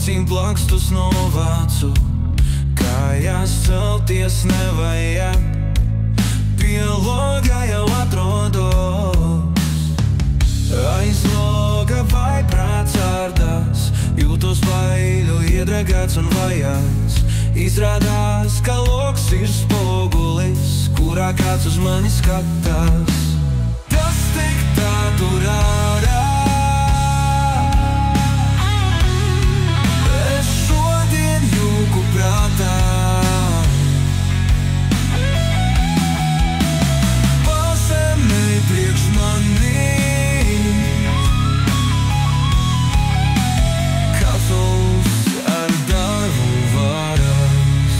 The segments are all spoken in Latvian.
acīm plakstus novācu, kājās celties nevajag, pie loga jau atrodos. Aiz loga vai prāts ārdās, jūtos baiļu iedragāts un vajāts. Izrādās, ka logs ir spogulis, kurā kāds uz mani skatās. Tas tik tā tur ārā. Es šodien jūku prātā. Pazemē priekš mani katols ar darbu varas.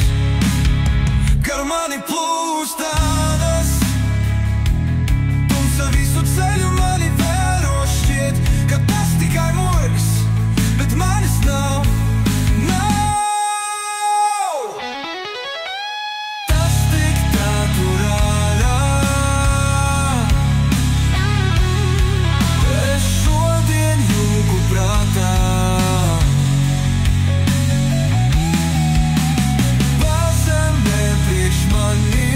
Gar mani plūst tādas, tumsa visu ceļu mani vēro. Šķiet, ka tas tikai murgs, bet manis nav. Tas tik tā tur ārā. Es šodien jūku prātā. Pazemē priekš manis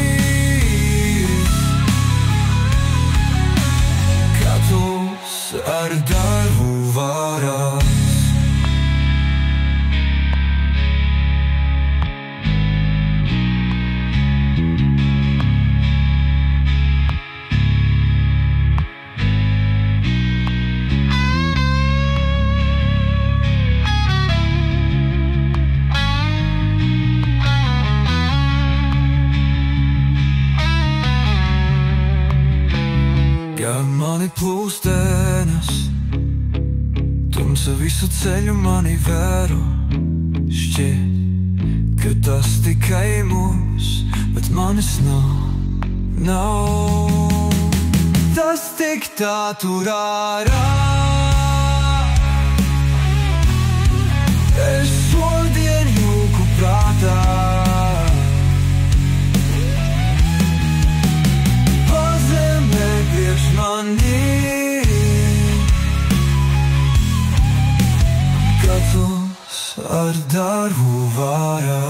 katols ar darbu varas. Gar mani plūstenes, tumsa visu ceļu mani vēro. Šķiet, ka tas tikai mūs, bet manis nav. Tas tik tā tur ārā. Es šodien jūku prātā. Pazemē priekš mani katols ar darbu varas.